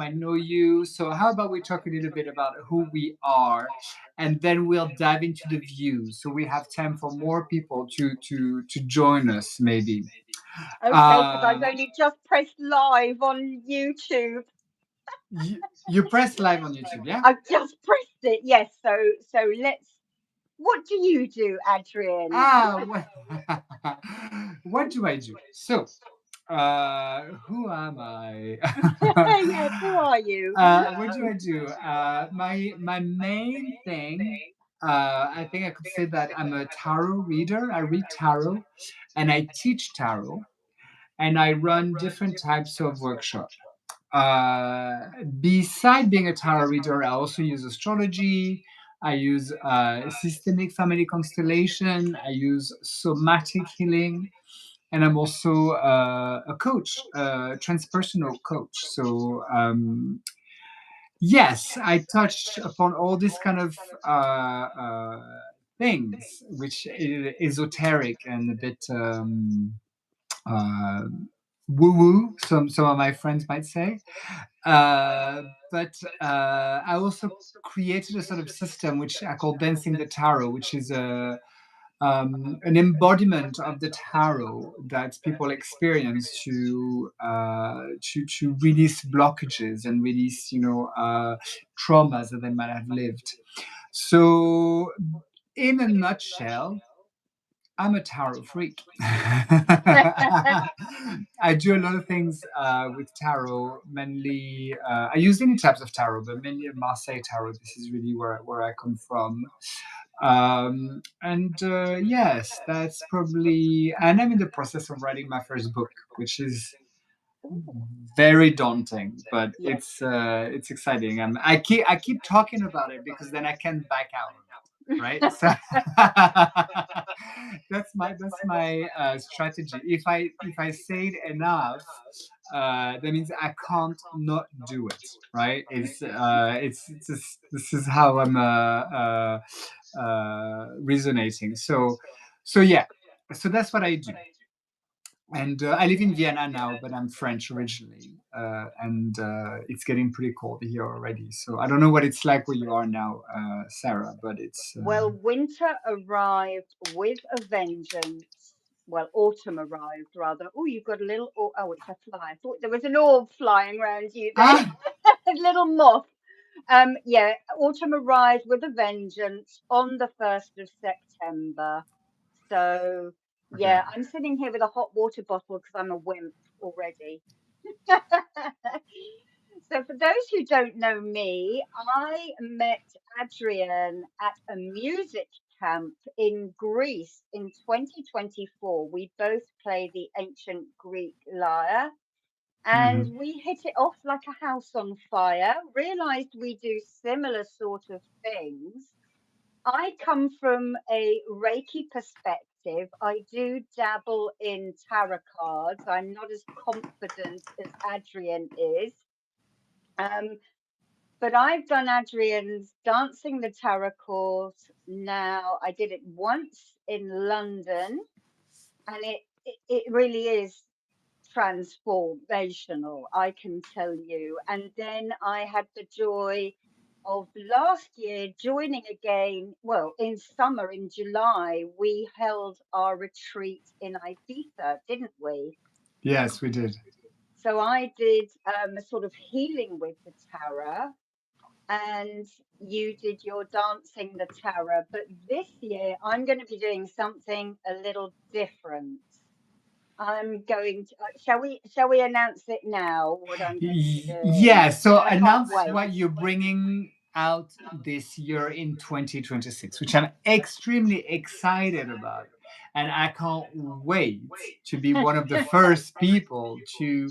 might know you. So how about we talk a little bit about who we are, and then we'll dive into the views. So we have time for more people to join us, maybe. Okay, because I've only just pressed live on YouTube. You press live on YouTube, yeah? I've just pressed it. Yes. So let's. What do you do, Adrian? What, what do I do? So, who am I? Yes. Who are you? What do I do? My main thing, I think I could say that I'm a tarot reader. I read tarot, and I teach tarot, and I run different types of workshops. Beside being a tarot reader, I also use astrology. I use systemic family constellation. I use somatic healing, and I'm also a coach, a transpersonal coach. So yes, I touch upon all these kind of things, which is esoteric and a bit uh, woo woo. Some of my friends might say. But I also created a sort of system which I call Dancing the Tarot, which is an embodiment of the tarot that people experience to release blockages and release, traumas that they might have lived. So, in a nutshell, I'm a tarot freak. I do a lot of things with tarot. Mainly, I use any types of tarot, but mainly a Marseille tarot. This is really where I come from. And yes, that's probably. And I'm in the process of writing my first book, which is Ooh, very daunting, but yes. it's exciting. I keep talking about it because then I can back out, right? So that's my strategy. If I say it enough, that means I can't not do it, right? It's just, this is how I'm resonating. So yeah, so that's what I do. And I live in Vienna now, but I'm French originally, and it's getting pretty cold here already. So I don't know what it's like where you are now, Sarah, but it's Well, winter arrived with a vengeance. Well, autumn arrived rather. Oh, you've got a little. Oh, it's a fly. I thought there was an orb flying around you then. ah A little moth. Yeah, autumn arrived with a vengeance on the 1st of September. So, okay. yeah, I'm sitting here with a hot water bottle because I'm a wimp already. So, for those who don't know me, I met Adrien at a music camp in Greece in 2024. We both play the ancient Greek lyre and Hmm. we hit it off like a house on fire, realized we do similar sort of things. I come from a Reiki perspective. I do dabble in tarot cards. I'm not as confident as Adrian is. Um, but I've done Adrian's Dancing the Tarot course now. I did it once in London, and it really is transformational, I can tell you. And then I had the joy of last year joining again. Well, in summer, in July, we held our retreat in Ibiza, didn't we? Yes, we did. So I did a sort of healing with the tarot, and you did your dancing the tarot. But this year, I'm going to be doing something a little different. I'm going to, shall we announce it now, what I'm going to be doing? Yeah. So I can't announce wait. what you're bringing out this year in 2026, which I'm extremely excited about. And I can't wait to be one of the first people to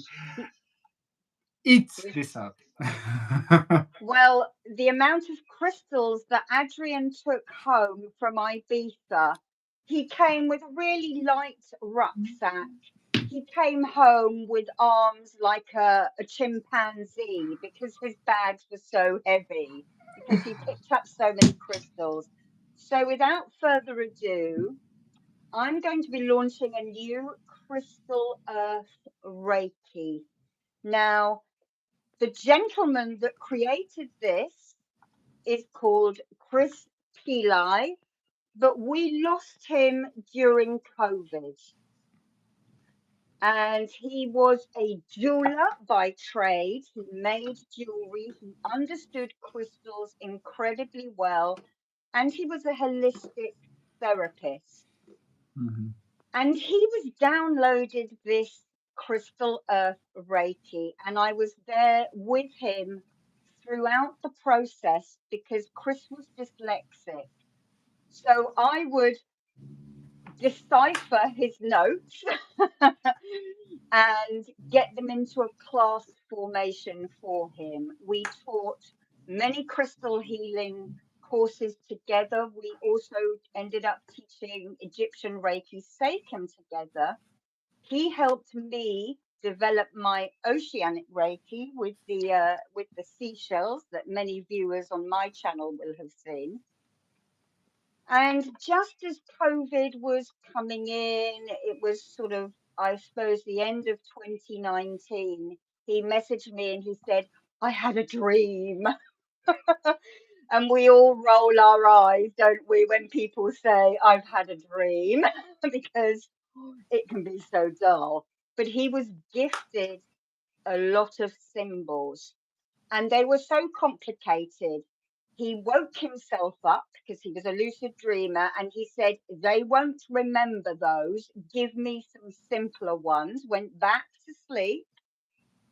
eat this up. Well, the amount of crystals that Adrian took home from Ibiza, he came with a really light rucksack. He came home with arms like a chimpanzee because his bags were so heavy, because he picked up so many crystals. So, without further ado, I'm going to be launching a new Crystal Earth Reiki. Now, The gentleman that created this is called Chris Pillai, but we lost him during COVID. And he was a jeweler by trade. He made jewelry. He understood crystals incredibly well. And he was a holistic therapist. Mhm. And he was downloaded this Crystal Earth Reiki. And I was there with him throughout the process because Chris was dyslexic. So I would decipher his notes and get them into a class formation for him. We taught many crystal healing courses together. We also ended up teaching Egyptian Reiki Seiken together. He helped me develop my oceanic Reiki with the seashells that many viewers on my channel will have seen. And just as COVID was coming in, it was sort of, I suppose, the end of 2019. He messaged me and he said, I had a dream. And we all roll our eyes, don't we, when people say, I've had a dream, because it can be so dull. But he was gifted a lot of symbols and they were so complicated. He woke himself up because he was a lucid dreamer and he said, they won't remember those. Give me some simpler ones. Went back to sleep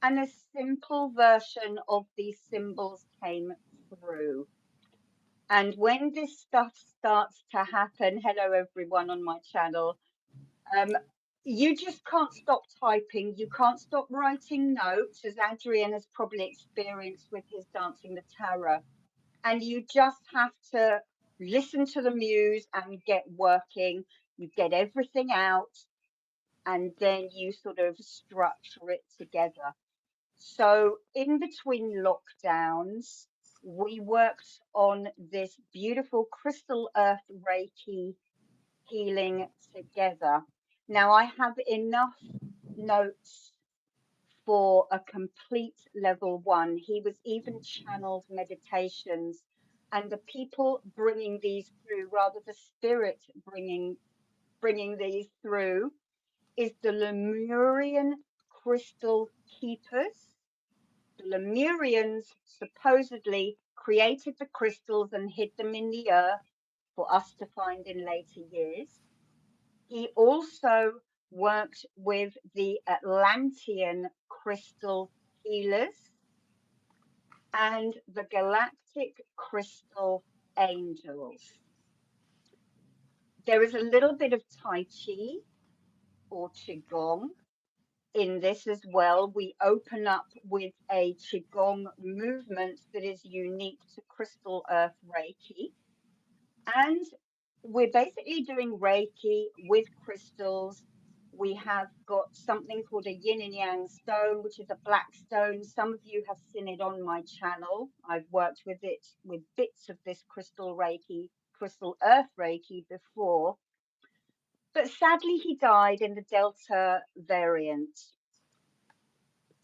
and a simple version of these symbols came through. And when this stuff starts to happen, hello everyone on my channel, um, you just can't stop typing. You can't stop writing notes, as Adrien has probably experienced with his Dancing the Tarot. And you just have to listen to the muse and get working. You get everything out, and then you sort of structure it together. So, in between lockdowns, we worked on this beautiful Crystal Earth Reiki healing together. Now, I have enough notes for a complete level one. He was even channeled meditations, and the people bringing these through, rather the spirit bringing these through, is the Lemurian crystal keepers. The Lemurians supposedly created the crystals and hid them in the earth for us to find in later years. He also worked with the Atlantean crystal healers and the galactic crystal angels. There is a little bit of Tai Chi or Qigong in this as well. We open up with a Qigong movement that is unique to Crystal Earth Reiki. And we're basically doing Reiki with crystals. We have got something called a yin and yang stone, which is a black stone. Some of you have seen it on my channel. I've worked with it with bits of this crystal Reiki, crystal earth Reiki before. But sadly, he died in the Delta variant.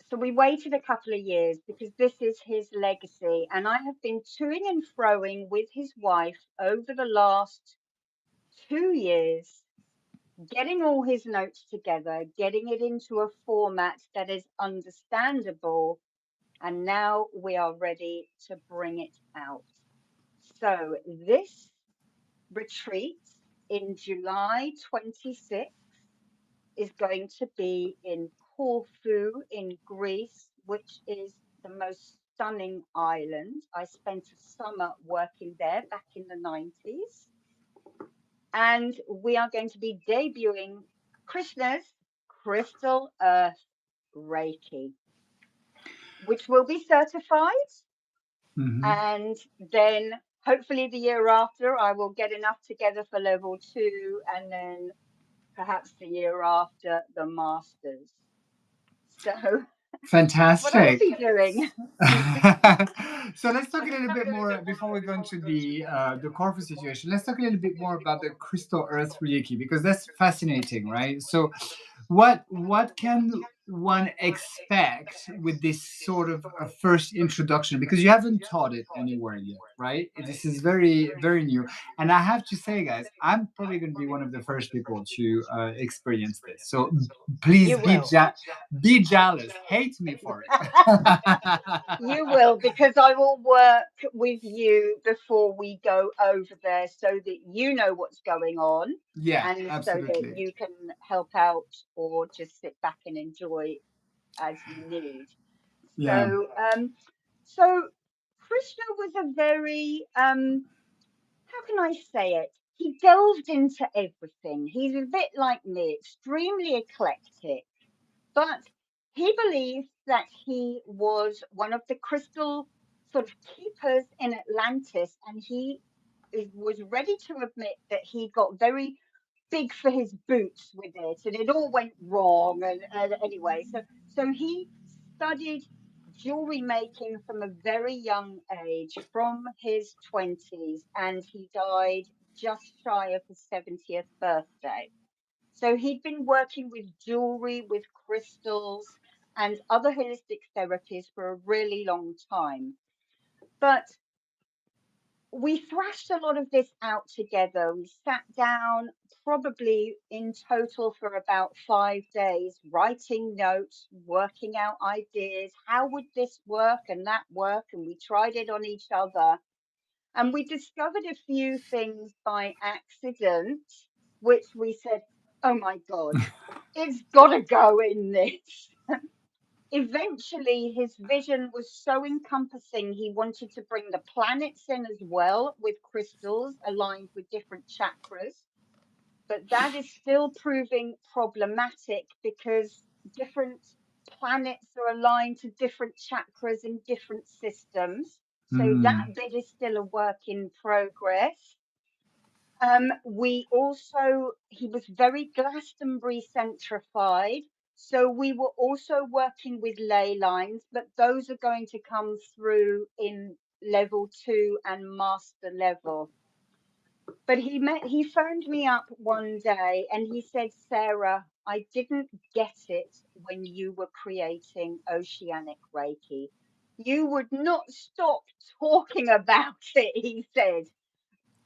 So we waited a couple of years because this is his legacy. And I have been toing and froing with his wife over the last 2 years, getting all his notes together, getting it into a format that is understandable. And now we are ready to bring it out. So this retreat in July 26th is going to be in Corfu in Greece, which is the most stunning island. I spent a summer working there back in the 90s. And we are going to be debuting Krishna's Crystal Earth Reiki, which will be certified. Mhm. And then hopefully the year after, I will get enough together for level 2, and then perhaps the year after the masters. So what else Fantastic. are you doing? So let's talk a little bit more before we go into the Corfu situation. Let's talk a little bit more about the Crystal Earth Reiki because that's fascinating, right? So, what can one expect with this sort of a first introduction, because you haven't taught it anywhere yet, right? This is very, very new. And I have to say, guys, I'm probably going to be one of the first people to experience this. So please You will. be jealous, hate me for it. You will, because I will work with you before we go over there so that you know what's going on Yeah, and so that absolutely. you can help out or just sit back and enjoy as you need. Yeah. So, so Krishna was a very, how can I say it? He delved into everything. He's a bit like me, extremely eclectic, but he believes that he was one of the crystal sort of keepers in Atlantis, and was ready to admit that he got very big for his boots with it, and it all went wrong. And anyway, so he studied jewelry making from a very young age, from his 20s, and he died just shy of his 70th birthday. So he'd been working with jewelry, with crystals, and other holistic therapies for a really long time. But we thrashed a lot of this out together. We sat down probably in total for about 5 days, writing notes, working out ideas. How would this work and that work? And we tried it on each other. And we discovered a few things by accident, which we said, oh my God, it's got to go in this. Eventually, his vision was so encompassing, he wanted to bring the planets in as well with crystals aligned with different chakras. But that is still proving problematic because different planets are aligned to different chakras in different systems. So that Mm. bit is still a work in progress. We also, he was very Glastonbury centrified. So we were also working with ley lines, but those are going to come through in level 2 and master level. But he phoned me up one day and he said, Sarah, I didn't get it when you were creating Oceanic Reiki. You would not stop talking about it, he said.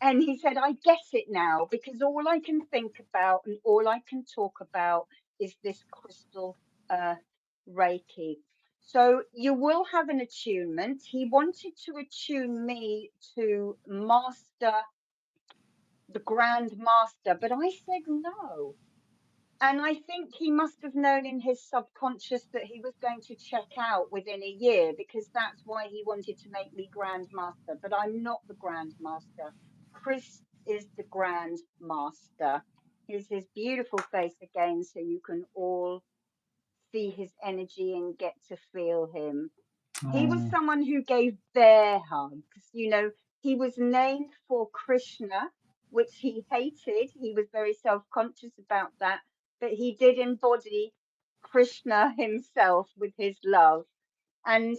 And he said, I get it now because all I can think about and all I can talk about is this crystal earth Reiki. So you will have an attunement. He wanted to attune me to master the Grand Master, but I said no. And I think he must have known in his subconscious that he was going to check out within a year because that's why he wanted to make me Grand Master. But I'm not the Grand Master. Chris is the Grand Master. Here's his beautiful face again so you can all see his energy and get to feel him. He was Oh, someone who gave bear hugs. He was named for Krishna, which he hated. He was very self-conscious about that, but he did embody Krishna himself with his love. And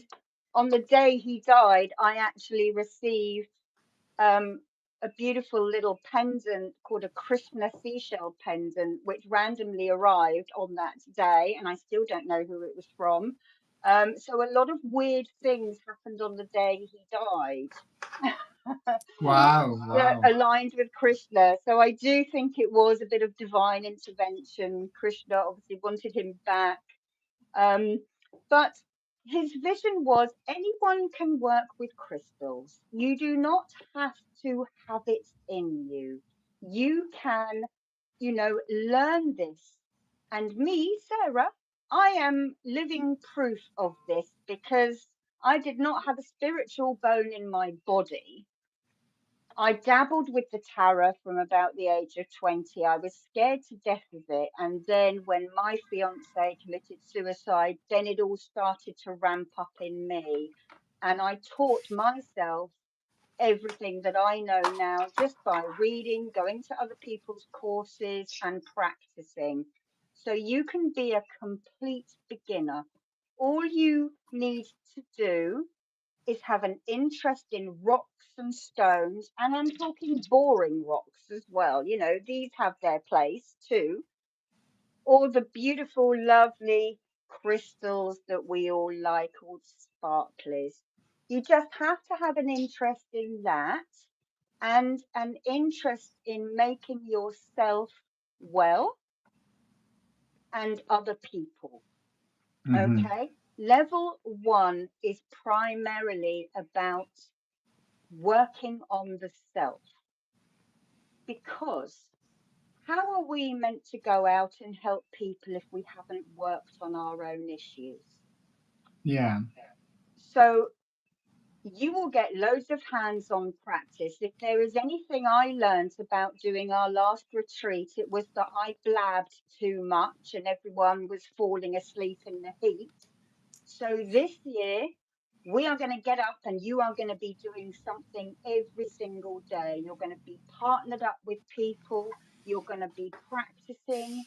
on the day he died, I actually received um, a beautiful little pendant called a Krishna seashell pendant, which randomly arrived on that day, and I still don't know who it was from. So a lot of weird things happened on the day he died. wow, That wow. aligned with Krishna. So I do think it was a bit of divine intervention. Krishna obviously wanted him back. Um, but his vision was anyone can work with crystals. You do not have to have it in you. You can, learn this. And me, Sarah, I am living proof of this because I did not have a spiritual bone in my body. I dabbled with the tarot from about the age of 20. I was scared to death of it. And then when my fiance committed suicide, then it all started to ramp up in me. And I taught myself everything that I know now just by reading, going to other people's courses, and practicing. So you can be a complete beginner. All you need to do is have an interest in rocks and stones, and I'm talking boring rocks as well. These have their place too. All the beautiful, lovely crystals that we all like, called sparklies. You just have to have an interest in that and an interest in making yourself well and other people. Hmm. Okay. Level one is primarily about working on the self, because how are we meant to go out and help people if we haven't worked on our own issues? Yeah. So you will get loads of hands-on practice. If there is anything I learned about doing our last retreat, it was that I blabbed too much and everyone was falling asleep in the heat. So this year, we are going to get up and you are going to be doing something every single day. You're going to be partnered up with people. You're going to be practicing,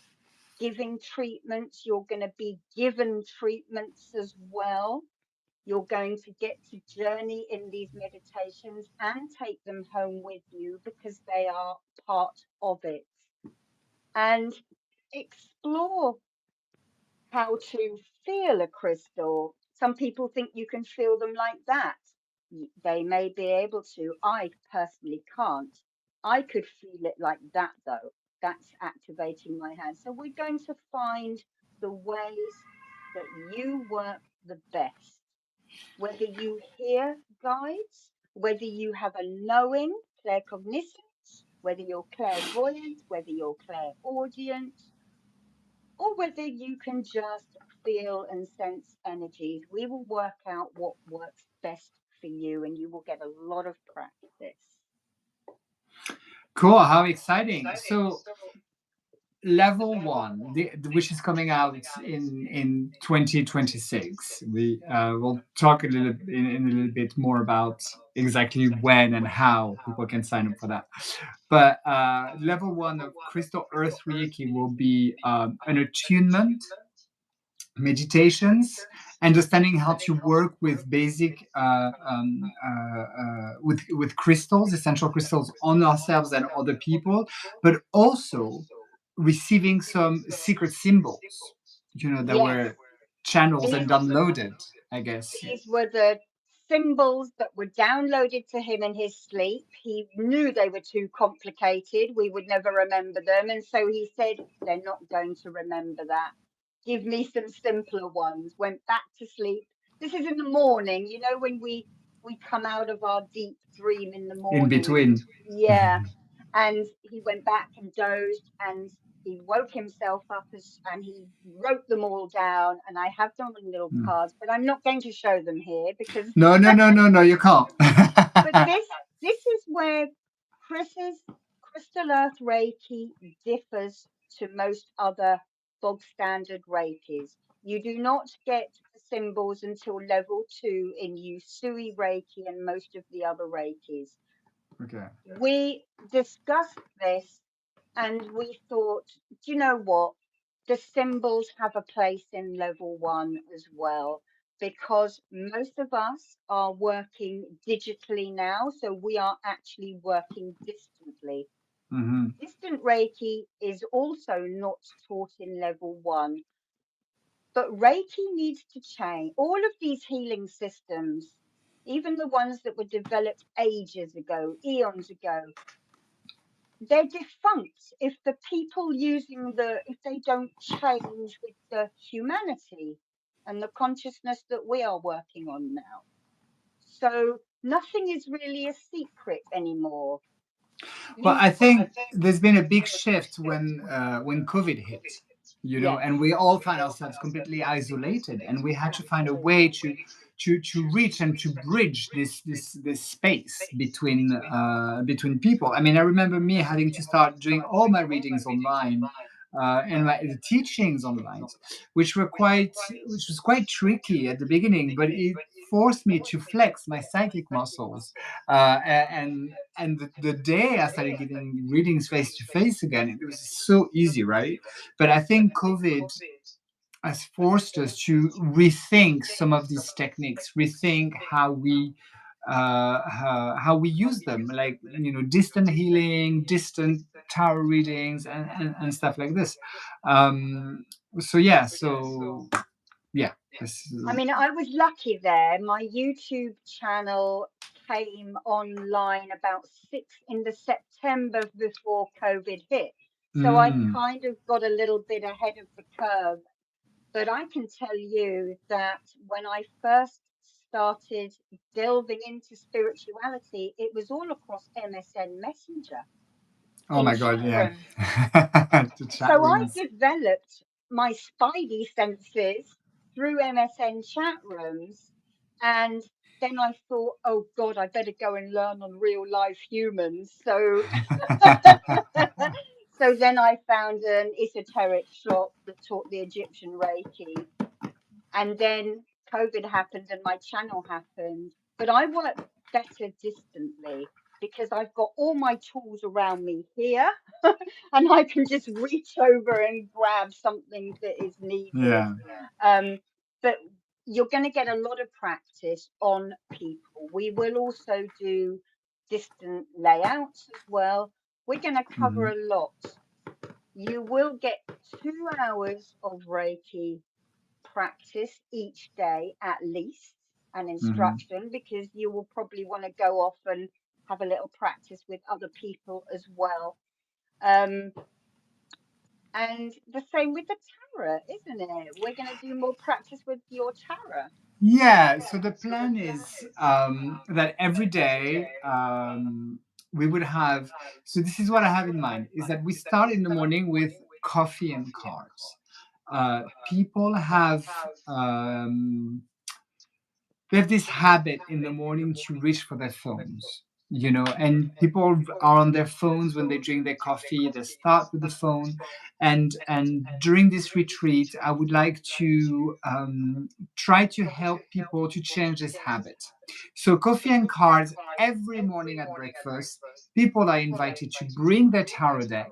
giving treatments. You're going to be given treatments as well. You're going to get to journey in these meditations and take them home with you because they are part of it. And explore how to feel a crystal. Some people think you can feel them like that. They may be able to. I personally can't. I could feel it like that though. That's activating my hand. So we're going to find the ways that you work the best. Whether you hear guides, whether you have a knowing, claircognizance, whether you're clairvoyant, whether you're clairaudient, or whether you can just feel and sense energies. We will work out what works best for you, and you will get a lot of practice. Cool. How exciting. So level one, which is coming out in 2026. We will talk a little in a little bit more about exactly when and how people can sign up for that. But level one of Crystal Earth Reiki will be an attunement meditations, understanding how to work with basic with crystals, essential crystals on ourselves and other people, but also receiving some secret symbols, that Yes, were channels these and downloaded, I guess. these were the symbols that were downloaded to him in his sleep. He knew they were too complicated. We would never remember them. And so he said, they're not going to remember that. Give me some simpler ones. Went back to sleep. This is in the morning, when we come out of our deep dream in the In morning. between. Yeah. And he went back and dozed and he woke himself up and he wrote them all down. And I have them on little cards, but I'm not going to show them here because No, no, no, no, no, you can't. but this is where Chris's Crystal Earth Reiki differs to most other bog standard Reikis. You do not get the symbols until level 2 in Usui Reiki and most of the other Reikis. Okay. We discussed this and we thought, do you know what? The symbols have a place in level 1 as well, because most of us are working digitally now. So we are actually working distantly. Mm-hmm. Distant Reiki is also not taught in level 1, but Reiki needs to change. All of these healing systems, even the ones that were developed ages ago, eons ago, they're defunct if the people using if they don't change with the humanity and the consciousness that we are working on now. So nothing is really a secret anymore. Well, You I think there's been a big shift when COVID hit, Yes, and we all found ourselves completely isolated, and we had to find a way to reach and to bridge this space between people. I mean, I remember me having to start doing all my readings online. And the teachings online, which was quite tricky at the beginning, but it forced me to flex my psychic muscles, and the day I started giving readings face to face again, it was so easy, right? But I think COVID has forced us to rethink some of these techniques, rethink how we use them, like distant healing, distant tarot readings, and stuff like this. So yeah, so yeah, this is, I mean, I was lucky there. My YouTube channel came online about six in the September before COVID hit. So I mm, kind of got a little bit ahead of the curve. But I can tell you that when I first started delving into spirituality, it was all across MSN Messenger oh in my God, chat yeah. rooms. The chat So I rooms. developed my spidey senses through MSN chat rooms. And then I thought, oh God, I better go and learn on real life humans. So so then I found an esoteric shop that taught the Egyptian Reiki. And then COVID happened and my channel happened. But I work better distantly because I've got all my tools around me here and I can just reach over and grab something that is needed. Yeah. Um, but you're going to get a lot of practice on people. We will also do distant layouts as well. We're going to cover Hmm. a lot. You will get 2 hours of Reiki practice each day at least, and Hmm. instruction, because you will probably want to go off and have a little practice with other people as well. Um, and the same with the tarot, isn't it? We're going to do more practice with your tarot. Yeah, so the plan is that every day we would have. So this is what I have in mind: is that we start in the morning with coffee and cards. People they have this habit in the morning to reach for their phones, and people are on their phones when they drink their coffee. They start with the phone, and during this retreat I would like to try to help people to change this habit. So coffee and cards every morning at breakfast. People are invited to bring their tarot deck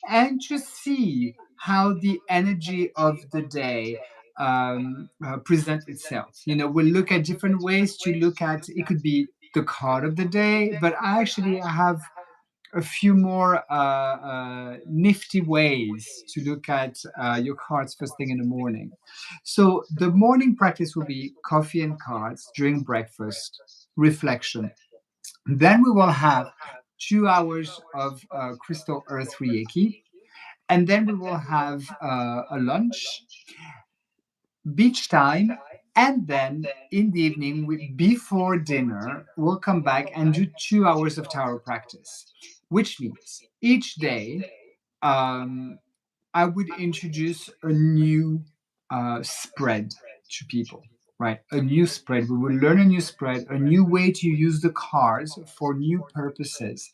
and to see how the energy of the day present itself. We'll look at different ways to look at. It could be the card of the day, but I have a few more nifty ways to look at your cards first thing in the morning. So the morning practice will be coffee and cards during breakfast, reflection. Then we will have 2 hours of Crystal Earth Reiki, and then we will have a lunch, beach time, and then in the evening, before dinner, we'll come back and do 2 hours of tarot practice, which means each day um, I would introduce a new spread to people. Right, a new spread. We will learn a new spread, a new way to use the cards for new purposes,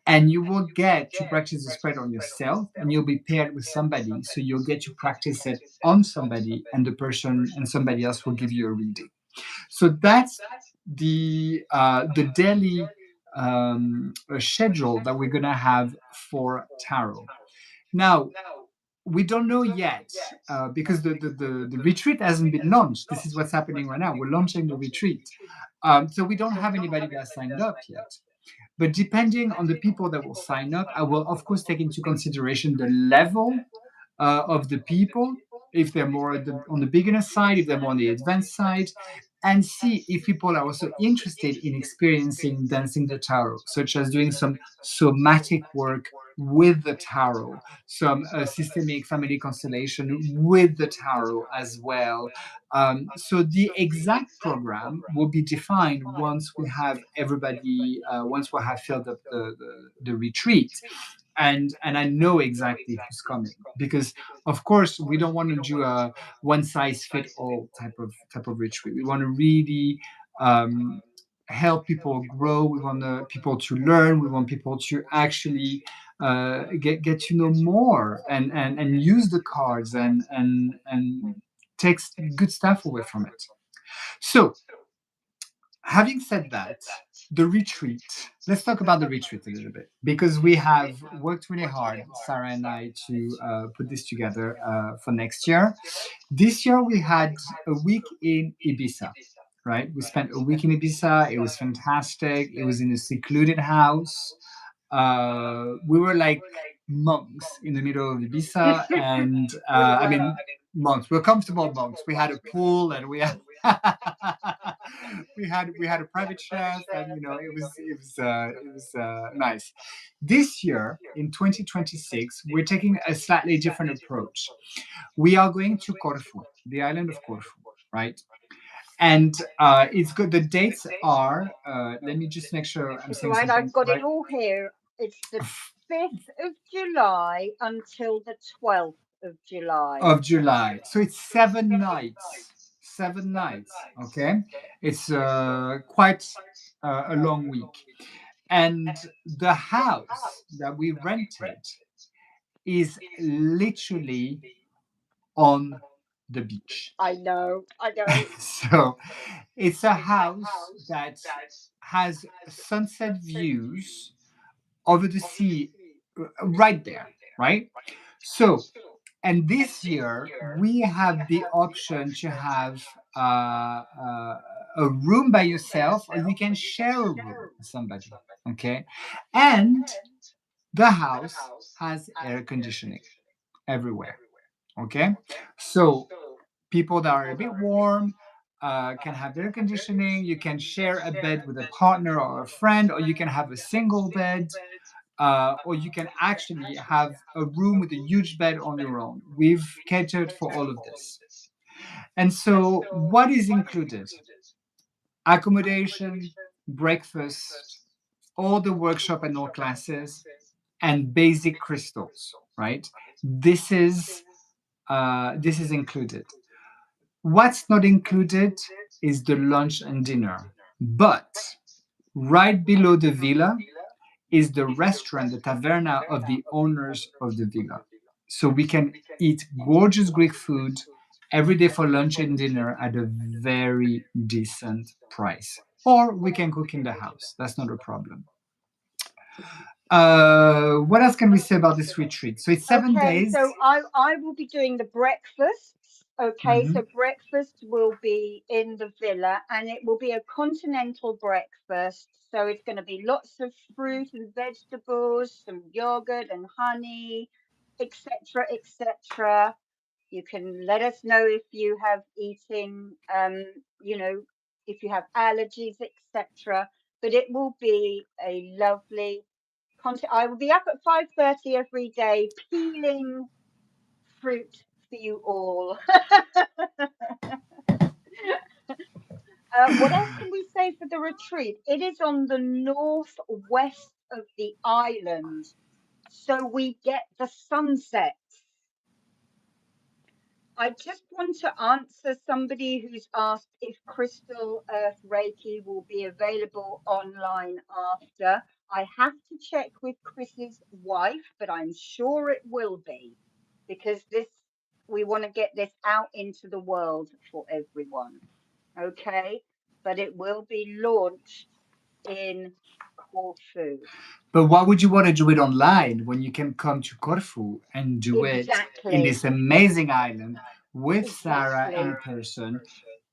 and you will get to practice the spread on yourself, and you'll be paired with somebody, so you'll get to practice it on somebody, and the person and somebody else will give you a reading. So that's the daily schedule that we're going to have for tarot. Now, we don't know yet because the retreat hasn't been launched. This is what's happening right now. We're launching the retreat, so we don't have anybody that has signed up yet. But depending on the people that will sign up, I will, of course, take into consideration the level of the people, if they're more on the beginner side, if they're more on the advanced side, and see if people are also interested in experiencing dancing the tarot, such as doing some somatic work with the tarot, some systemic family constellation with the tarot as well. So the exact program will be defined once we have everybody, once we have filled up the retreat, and I know exactly who's coming, because of course we don't want to do a one size fit all type of retreat. We want to really um, help people grow. We want people to learn. We want people to actually get to know more, and use the cards, and take good stuff away from it. So, having said that, the retreat, let's talk about the retreat a little bit, because we have worked really hard, Sarah and I, to put this together for next year. This year we had a week in Ibiza, right? We spent a week in Ibiza. It was fantastic. It was in a secluded house. We were like monks in the middle of Ibiza, and We I were. mean monks. We're comfortable monks. We had a pool, and we had we had a private chef, and it was nice. This year in 2026, we're taking a slightly different approach. We are going to Corfu, the island of Corfu, right? And it's good. The dates are. Let me just make sure I'm saying Right, something I've got it right. all here. It's the 5th of July until the 12th of July. Of July. So it's 7 nights. 7 nights. Okay. It's quite a long week. And the house that we rented is literally on the beach. I know, I know. So it's a house that has sunset views over the sea right there, right? So, and this year we have the option to have a room by yourself, or you can share a room with somebody. Okay, and the house has air conditioning everywhere. Okay, so people that are a bit warm can have air conditioning. You can share a bed with a partner or a friend, or you can have a single bed, or you can actually have a room with a huge bed on your own. We've catered for all of this. And so, what is included? Accommodation, breakfast, all the workshop and all classes, and basic crystals. Right? This is this is included. What's not included is the lunch and dinner. But right below the villa is the restaurant, the taverna of the owners of the villa. So we can eat gorgeous Greek food every day for lunch and dinner at a very decent price. Or we can cook in the house. That's not a problem. What else can we say about this retreat? So it's seven Okay, days. so I will be doing the breakfasts. Okay, Mhm. so breakfast will be in the villa and it will be a continental breakfast. So it's going to be lots of fruit and vegetables, some yogurt and honey, etc., etc. You can let us know if you have eating, you know, if you have allergies, etc. But it will be a lovely content. I will be up at 5:30 every day peeling fruit for you all. What else can we say for the retreat? It is on the northwest of the island, so we get the sunset. I just want to answer somebody who's asked if Crystal Earth Reiki will be available online after. I have to check with Chris's wife, but I'm sure it will be because this we want to get this out into the world for everyone. Okay, but it will be launched in Corfu. But why would you want to do it online when you can come to Corfu and do it in Exactly, this amazing island with Sarah exactly. in person?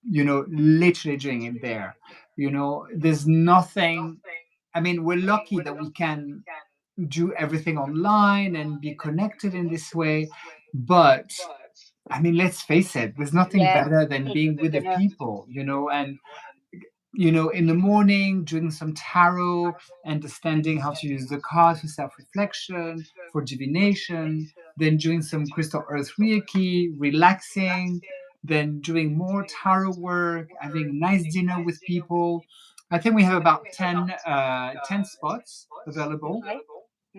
Literally doing it there. There's nothing. I mean, we're lucky that we can do everything online and be connected in this way. But I mean, let's face it, there's nothing Yeah, better than it's being with the gonna. people, and in the morning, doing some tarot, understanding how to use the cards for self reflection, for divination, then doing some crystal earth reiki, relaxing, then doing more tarot work, having a nice dinner with people. I think we have about 10 spots available. Okay,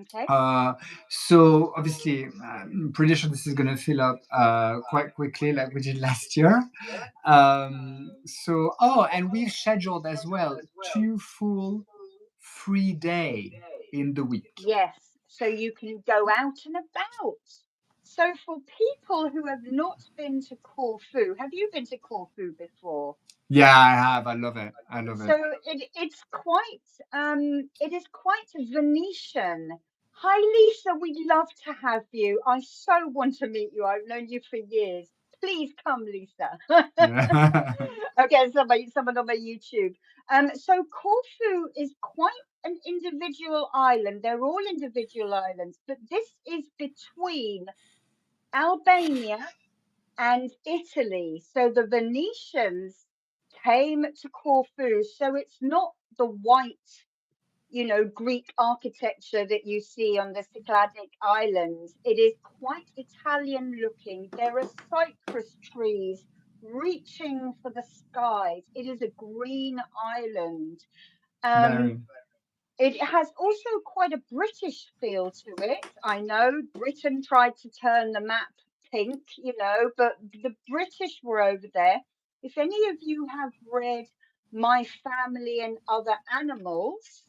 okay. Uh, so obviously, I'm pretty sure this is going to fill up quite quickly, like we did last year. And we've scheduled as well 2 full free day in the week. Yes, so you can go out and about. So for people who have not been to Corfu, have you been to Corfu before? Yeah, I have. I love it. I love So it. it is quite Venetian. Hi Lisa, we'd love to have you. I so want to meet you. I've known you for years. Please come, Lisa. Yeah. Okay, someone on my YouTube. So Corfu is quite an individual island. They're all individual islands, but this is between Albania and Italy. So the Venetians came to Corfu. So it's not the white, Greek architecture that you see on the Cycladic Islands. It is quite Italian looking. There are cypress trees reaching for the skies. It is a green island. Um, Very. it has also quite a British feel to it. I know Britain tried to turn the map pink, but the British were over there. If any of you have read My Family and Other Animals,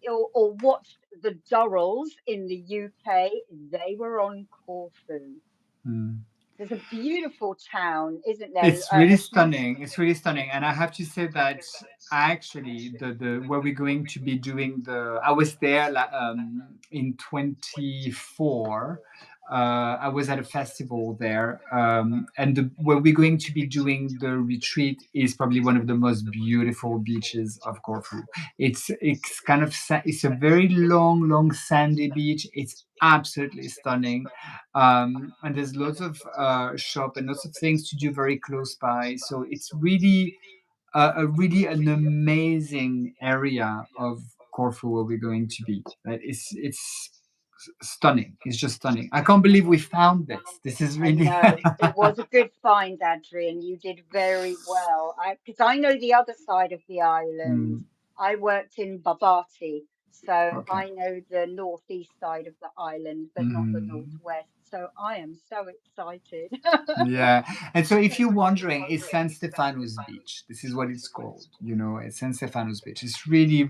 or watched the Durrells in the UK, they were on Corfu. Mm. There's a beautiful town, isn't there? It's really A few. stunning. It's really stunning, and I have to say that actually the where we're going to be doing the. I was there in 24. I was at a festival there, and where we're going to be doing the retreat is probably one of the most beautiful beaches of Corfu. It's kind of it's a very long sandy beach. It's absolutely stunning, and there's lots of shop and lots of things to do very close by. So it's really a really an amazing area of Corfu where we're going to be. It's stunning. It's just stunning. I can't believe we found this. This is I really. know it was a good find, Adrien. You did very well. Because I know the other side of the island. Mm, I worked in Babati, so okay. I know the northeast side of the island, but not the Mhm. northwest. So I am so excited. Yeah, and so if you're wondering, it's San Stefano's Beach. This is what it's called. It's San Stefano's Beach. It's really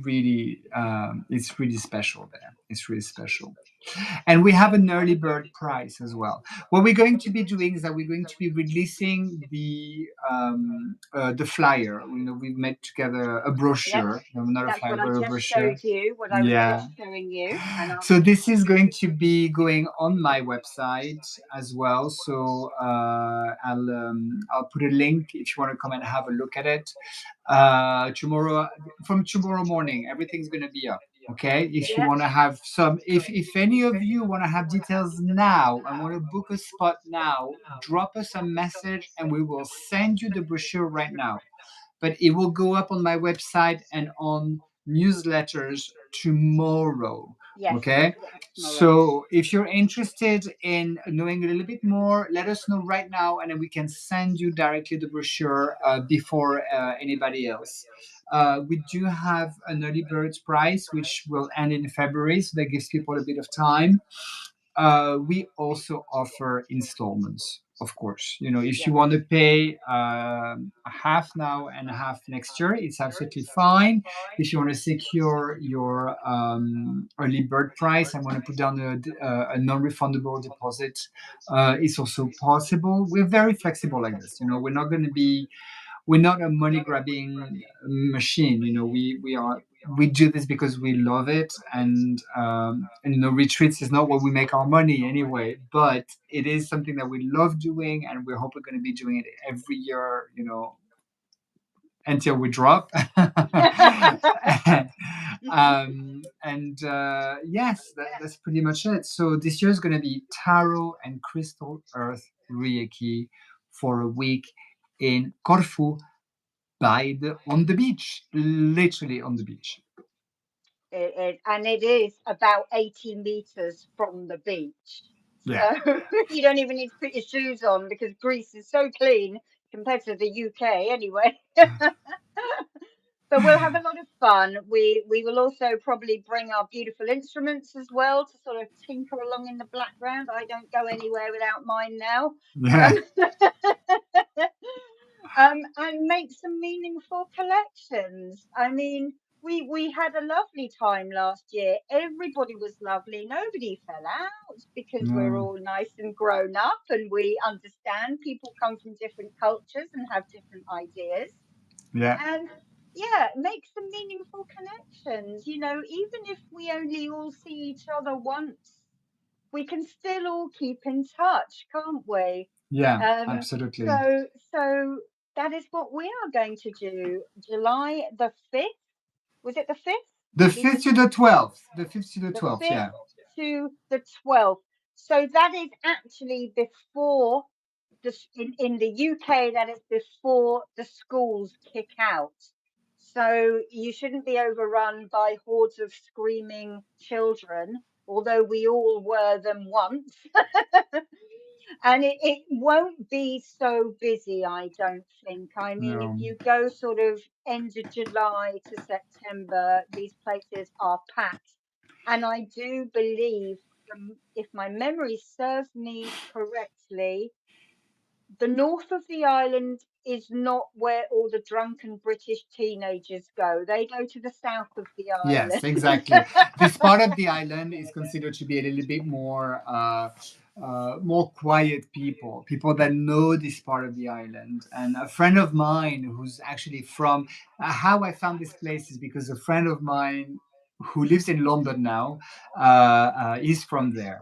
special there. It's really special. And we have an early bird price as well. What we're going to be doing is that we're going to be releasing the flyer. We've made together a Yes, brochure. No, not a that's flyer, what I but a just showed brochure. you, what I was Yeah. just showing you. And So this is going to be going on my website as well. So I'll put a link if you want to come and have a look at it. Tomorrow, from tomorrow morning, everything's going to be up. Okay, if you yeah, want to have some, if any of you want to have details now and want to book a spot now, drop us a message and we will send you the brochure right now. But it will go up on my website and on newsletters tomorrow. yes, Okay. tomorrow. So if you're interested in knowing a little bit more, let us know right now, and then we can send you directly the brochure before anybody else. We do have an early birds price, which will end in February, so that gives people a bit of time. We also offer installments, of course. If you Yes. want to pay a half now and a half next year, it's absolutely fine. If you want to secure your early bird price and want to put down a non-refundable deposit, it's also possible. We're very flexible like this. We're not a money grabbing machine. We do this because we love it, and retreats is not where we make our money anyway, but it is something that we love doing, and we hope we're going to be doing it every year, until we drop. And yes, that's pretty much it. So this year is going to be Tarot and Crystal Earth Reiki for a week in Corfu, on the beach, literally on the beach. And it is about 80 meters from the beach. Yeah. So you don't even need to put your shoes on because Greece is so clean compared to the UK anyway. But we'll have a lot of fun. We will also probably bring our beautiful instruments as well to sort of tinker along in the background. I don't go anywhere without mine now. Um, Yeah. and make some meaningful collections. I mean, we had a lovely time last year. Everybody was lovely. Nobody fell out because we're Mm, all nice and grown up and we understand people come from different cultures and have different ideas. yeah. And yeah, make some meaningful connections. Even if we only all see each other once, we can still all keep in touch, can't we? Yeah, Um, absolutely. so that is what we are going to do. July the 5th. Was it the 5th? The Because 5th to the 12th. The 5th to the the 12th, 5th yeah. to the 12th. So that is actually before in the UK, that is before the schools kick out. So you shouldn't be overrun by hordes of screaming children, although we all were them once. And it won't be so busy, I don't think. I mean, if No. you go sort of end of July to September, these places are packed. And I do believe, if my memory serves me correctly, the north of the island is not where all the drunken British teenagers go. They go to the south of the Yes, island. exactly. This part of the island is considered to be a little bit more quiet people, people that know this part of the island. And a friend of mine who's actually from, how I found this place is because a friend of mine who lives in London now is from there.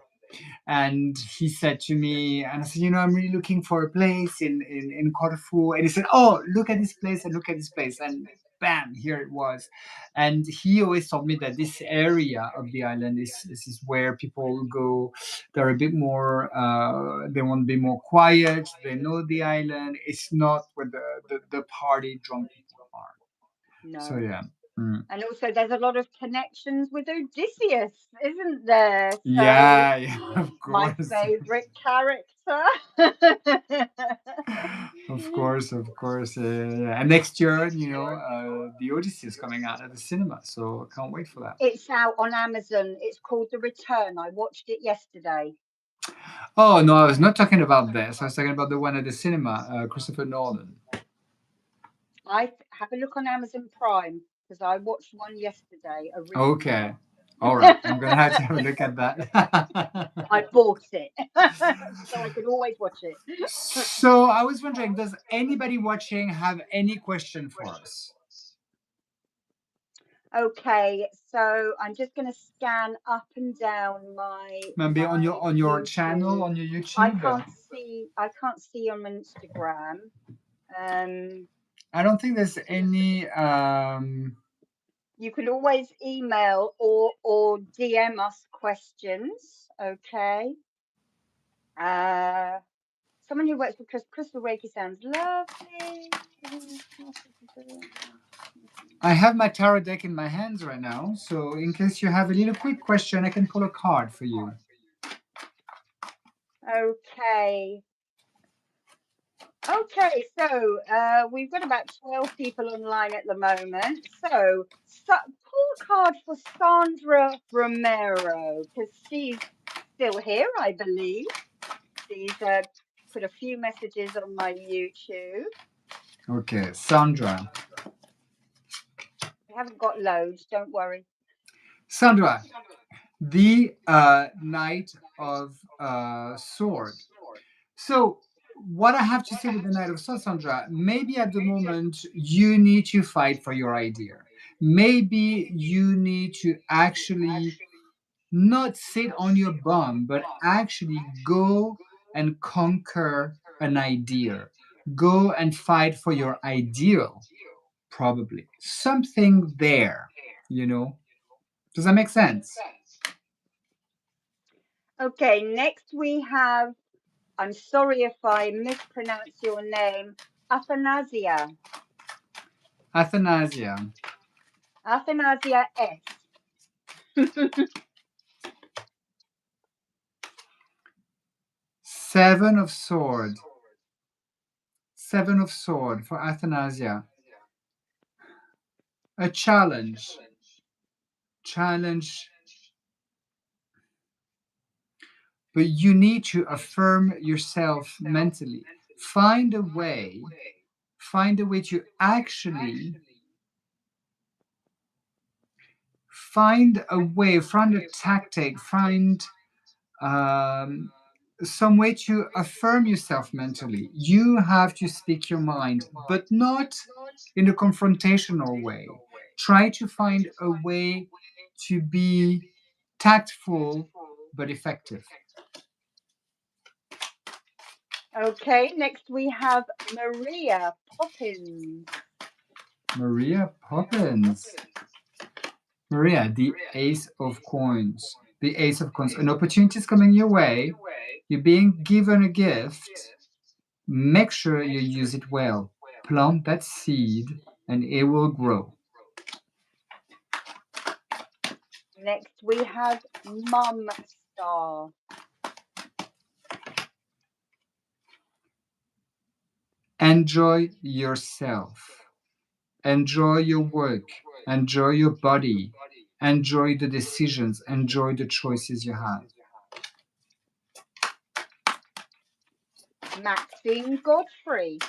And he said to me, and I said, I'm really looking for a place in Corfu. And he said, oh, look at this place and look at this place. And bam, here it was. And he always told me that this area of the island is where people go. They're a bit more, they want to be more quiet. They know the island. It's not where the party drunk people are. So, No. yeah. Mm. And also, there's a lot of connections with Odysseus, isn't there? So, Yeah, yeah, of my course. favorite character. Of course. Yeah. And next year, the Odyssey is coming out at the cinema, so I can't wait for that. It's out on Amazon. It's called The Return. I watched it yesterday. Oh no, I was not talking about this. I was talking about the one at the cinema, Christopher Nolan. Have a look on Amazon Prime because I watched one yesterday, a recent Okay, one. all right. I'm gonna have to have a look at that. I bought it so I could always watch it. So I was wondering, does anybody watching have any question for us? Okay, so I'm just going to scan up and down Maybe on your my channel, YouTube. on your I YouTube. can't see I can't see on Instagram. Um, I don't think there's any. you can always email or DM us questions. Okay. Uh, someone who works for Crystal Reiki sounds lovely. I have my tarot deck in my hands right now, so in case you have a little quick question, I can pull a card for you. Okay. Okay, so we've got about 12 people online at the moment. So, pull a card for Sandra Romero because she's still here, I believe. She's put a few messages on my YouTube. Okay, Sandra. We haven't got loads, don't worry. Sandra, the Knight of Sword. So, what I have to say with the Knight of Sword, Sandra, maybe at the moment you need to fight for your idea. Maybe you need to actually not sit on your bum, but actually go and conquer an idea. Go and fight for your ideal, probably. Something there, you know? Does that make sense? Okay, next we have, I'm sorry if I mispronounce your name, Athanasia. Athanasia. Athanasia S. Seven of Sword. Seven of Sword for Athanasia. A challenge. Challenge. But you need to affirm yourself mentally. Find a way. Find a way to actually find a way, find a tactic, find um, some way to affirm yourself mentally. You have to speak your mind, but not in a confrontational way. Try to find a way to be tactful but effective. Okay, next we have Maria Poppins. Maria Poppins. Maria, the Ace of Coins. The Ace of Coins. An opportunity is coming your way. You're being given a gift. Make sure you use it well. Plant that seed and it will grow. Next we have Mum Star. Enjoy yourself. Enjoy your work. Enjoy your body. Enjoy the decisions. Enjoy the choices you have. Maxine Godfrey.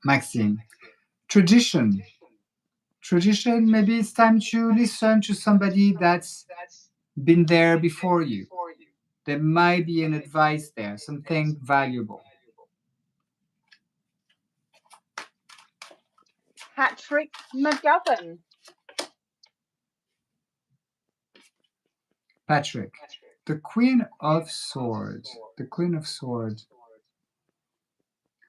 Maxine. Tradition. Tradition, maybe it's time to listen to somebody that's been there before you. There might be an advice there, something valuable. Patrick McGovern. Patrick, the Queen of Swords. The Queen of Swords.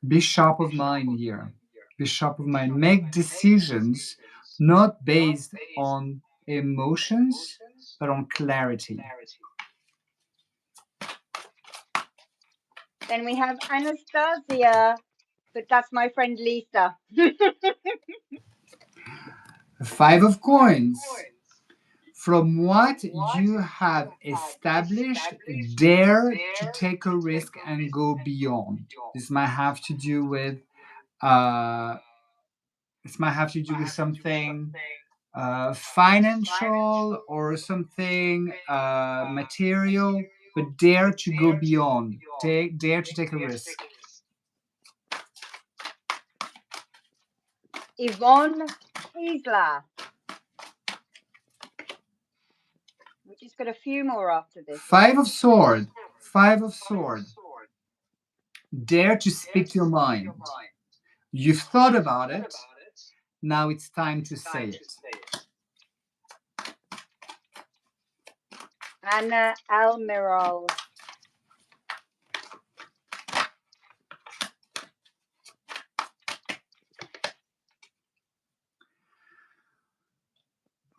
Be sharp of mind here. Be sharp of mind. Make decisions not based on emotions, but on clarity. Then we have Anastasia, but that's my friend Lisa. Five of Coins. From what you have established, dare to take a risk and go beyond. This might have to do with uh, something financial or something material, but dare to go beyond. Dare to take a risk. Yvonne Kiesler. We just got a few more after this. Five of Sword. Five of Sword. Dare to speak your mind. You've thought about it. Now it's time to say it. Anna Almiral.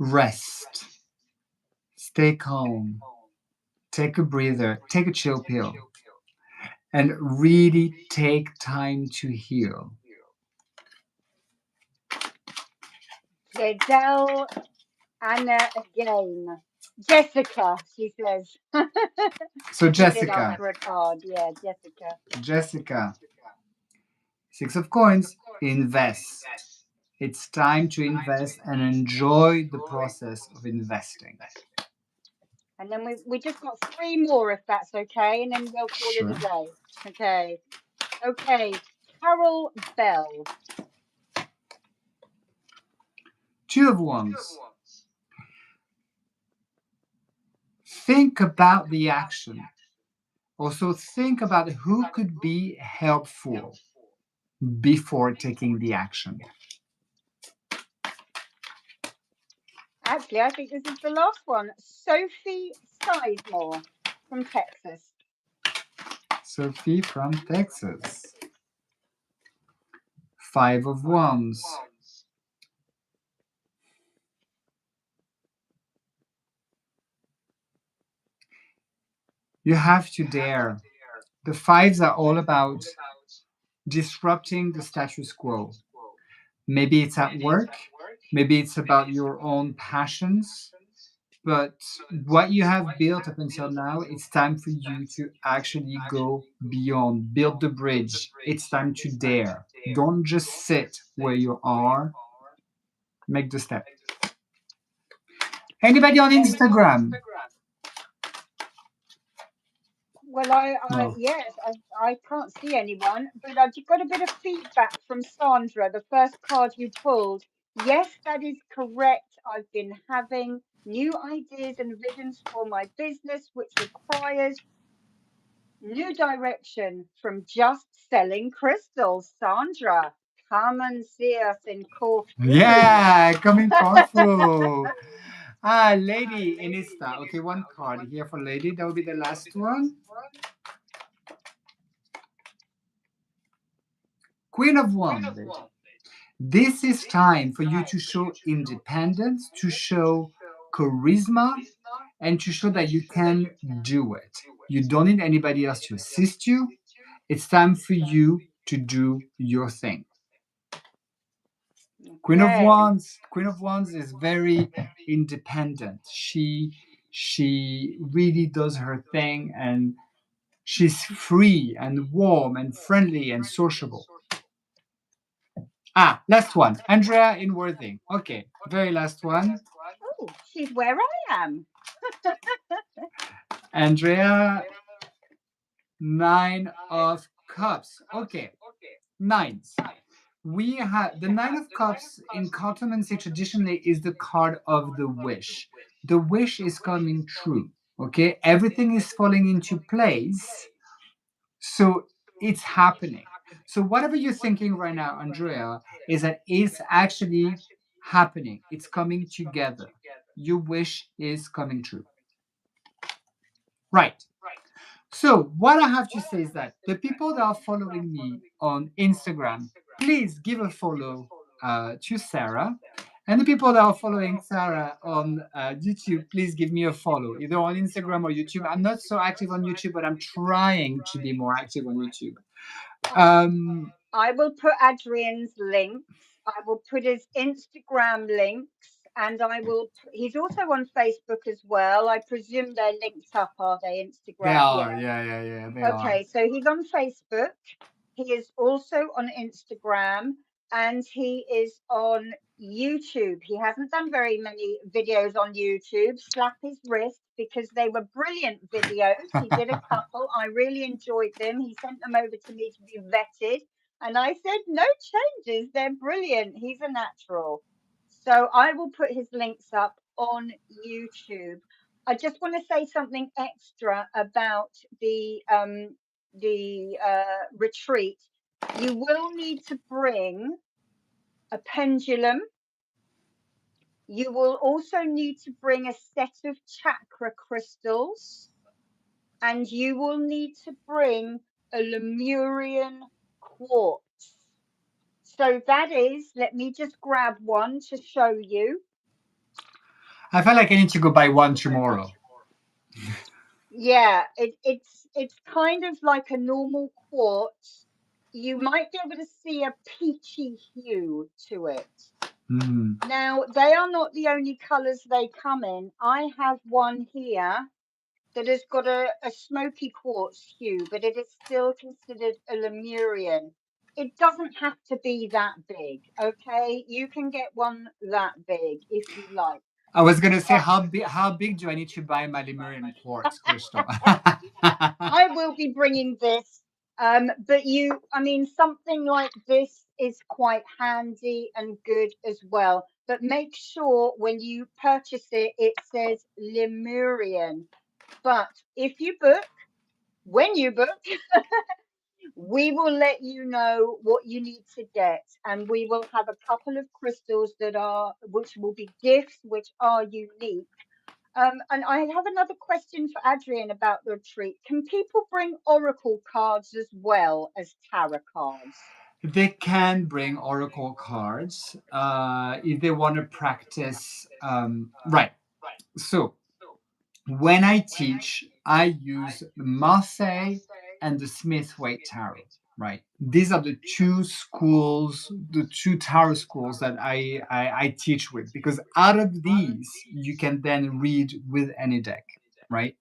Rest. Stay calm. Take a breather. Take a chill pill. And really take time to heal. Jedel Anna again. Jessica, she says. So She did Jessica. ask for a card. Yeah, Jessica. Jessica. Six of Coins. Invest. It's time to invest and enjoy the process of investing. And then we just got three more, if that's okay, and then we'll call it a Sure. day. Okay. Okay. Carol Bell. Two of Wands. Think about the action. Also, think about who could be helpful before taking the action. Actually, I think this is the last one. Sophie Sizemore from Texas. Sophie from Texas. Five of Wands. You have to dare. The fives are all about disrupting the status quo. Maybe it's at work, maybe it's about your own passions, but what you have built up until now, it's time for you to actually go beyond, build the bridge. It's time to dare. Don't just sit where you are, make the step. Anybody on Instagram? Well, No. yes, I can't see anyone, but I got a bit of feedback from Sandra, the first card you pulled. Yes, that is correct. I've been having new ideas and visions for my business, which requires new direction from just selling crystals. Sandra, come and see us in Corfu. Yeah, coming Corfu. Ah, Lady Inista. Okay, one card here for Lady. That will be the last one. Queen of Wands, Lady. This is time for you to show independence, to show charisma, and to show that you can do it. You don't need anybody else to assist you. It's time for you to do your thing. Okay. Queen of Wands is very independent. She really does her thing, and she's free and warm and friendly and sociable. Ah, last one. Andrea in Worthing. Okay, very last one. Oh, she's where I am. Andrea, Nine of Cups. Okay, nines. We have the Nine of Cups in cartomancy traditionally is the card of the wish. The wish is coming true. Okay, everything is falling into place. So it's happening. So whatever you're thinking right now, Andrea, is that it's actually happening. It's coming together. Your wish is coming true. Right. So, what I have to say is that the people that are following me on Instagram, please give a follow to Sarah. And the people that are following Sarah on YouTube, please give me a follow, either on Instagram or YouTube. I'm not so active on YouTube, but I'm trying to be more active on YouTube. Um, I will put Adrian's links. I will put his Instagram links, and he's also on Facebook as well. I presume they're linked up, are they? they Instagram, are, yeah. yeah, they are. Okay, so he's on Facebook. He is also on Instagram, and he is on YouTube. He hasn't done very many videos on YouTube. Slap his wrist, because they were brilliant videos. He did a couple. I really enjoyed them. He sent them over to me to be vetted. And I said, no changes. They're brilliant. He's a natural. So I will put his links up on YouTube. I just want to say something extra about the retreat. You will need to bring a pendulum. You will also need to bring a set of chakra crystals, and you will need to bring a Lemurian quartz. So that is, let me just grab one to show you. I feel like I need to go buy one tomorrow. Yeah, it's kind of like a normal quartz. You might be able to see a peachy hue to it. Mm. Now, they are not the only colors they come in. I have one here that has got a smoky quartz hue, but it is still considered a Lemurian. It doesn't have to be that big, okay? You can get one that big if you like. I was gonna say, But how big do I need to buy my Lemurian quartz crystal? I will be bringing this. But I mean, something like this is quite handy and good as well. But make sure when you purchase it, it says Lemurian. But if you book, when you book, we will let you know what you need to get, and we will have a couple of crystals which will be gifts, which are unique. And I have another question for Adrien about the retreat. Can people bring oracle cards as well as tarot cards? They can bring oracle cards if they want to practice. Right. So when I teach, I use the Marseille and the Smith-Waite Tarot. Right. These are the two schools, the two tarot schools that I teach with, because out of these you can then read with any deck. Right.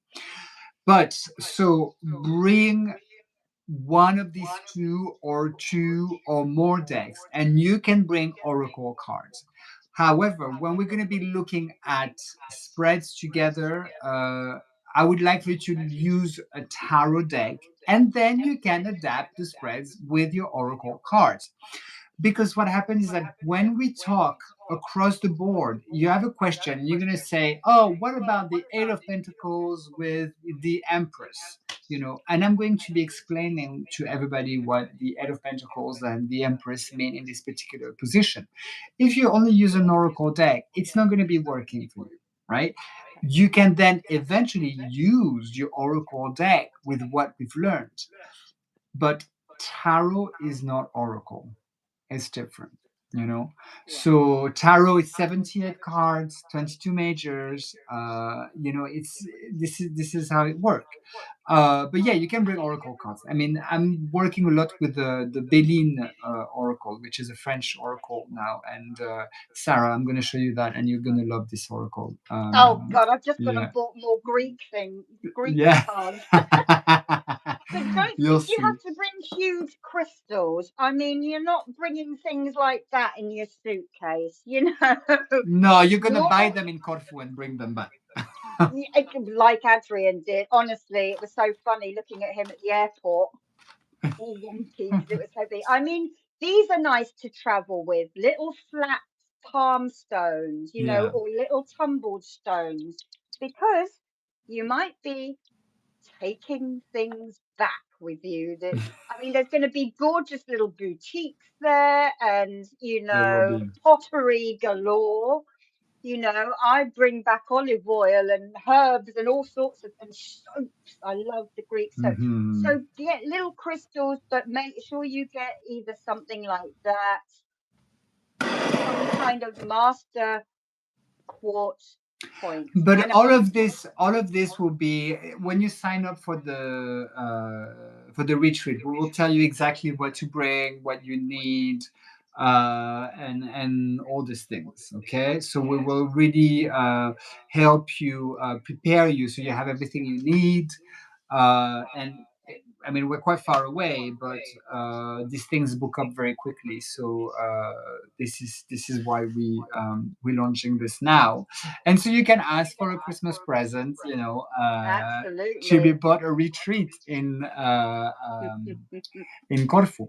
But so bring one of these two or more decks, and you can bring oracle cards. However, when we're going to be looking at spreads together, I would like you to use a tarot deck, and then you can adapt the spreads with your oracle cards. Because what happens is that when we talk across the board, you have a question, you're going to say, oh, what about the Eight of Pentacles with the Empress? And I'm going to be explaining to everybody what the Eight of Pentacles and the Empress mean in this particular position. If you only use an oracle deck, it's not going to be working for you. right? You can then eventually use your oracle deck with what we've learned. But tarot is not oracle. It's different, you know. Yeah. So tarot is 78 cards, 22 majors. You know, it's this is how it works. But yeah, you can bring oracle cards. I mean, I'm working a lot with the Béline oracle, which is a French oracle now. And Sarah, I'm going to show you that, and you're going to love this oracle. Oh God, I've just gone Yeah, and bought more Greek yeah. cards. But don't You'll think you see. have to bring huge crystals. I mean, you're not bringing things like that in your suitcase, you know. No, you're going to buy You're them in Corfu and bring them back. like Adrien did. Honestly, it was so funny looking at him at the airport, all wonky because it was heavy. I mean, these are nice to travel with, little flat palm stones, you know, Yeah. or little tumbled stones, because you might be taking things back with you. That I mean, there's going to be gorgeous little boutiques there, and you There will know, be. pottery galore. You know, I bring back olive oil and herbs and all sorts of and soaps. I love the Greek soap. Hmm. So get little crystals, but make sure you get either something like that or some kind of master quartz point But and a pencil. all of this will be when you sign up for the retreat. We will tell you exactly what to bring, what you need, and all these things. Okay, so we will really help you prepare you so you have everything you need. And I mean, we're quite far away, but these things book up very quickly. So this is why we're launching this now, and so you can ask for a Christmas present, you know, to be Absolutely. bought a retreat in Corfu.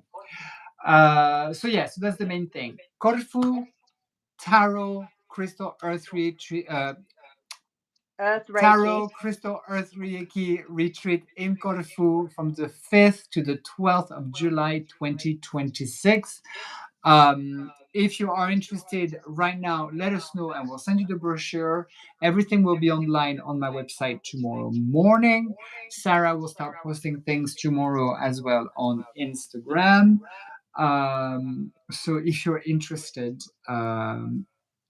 So yeah, so that's the main thing. Corfu Tarot Crystal Earth Retreat, Earth Tarot Reiki. Crystal Earth Reiki retreat in Corfu from the 5th to the 12th of July 2026. If you are interested right now, let us know and we'll send you the brochure. Everything will be online on my website tomorrow morning. Sarah will start posting things tomorrow as well on Instagram. So if you're interested,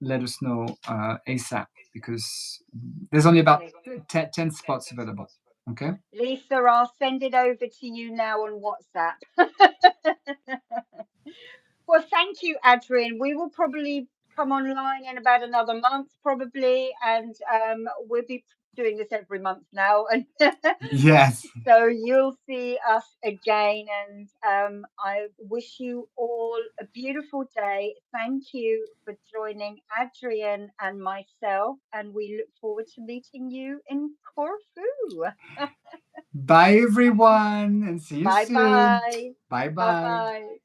let us know ASAP because there's only about 10 spots available. Okay. Lisa, I'll send it over to you now on WhatsApp. Well, thank you, Adrian. We will probably come online in about another month, probably, and we'll be doing this every month now, and Yes. so you'll see us again. And I wish you all a beautiful day. Thank you for joining Adrian and myself, and we look forward to meeting you in Corfu. Bye, everyone, and see you Bye soon. bye. Bye Bye bye. bye.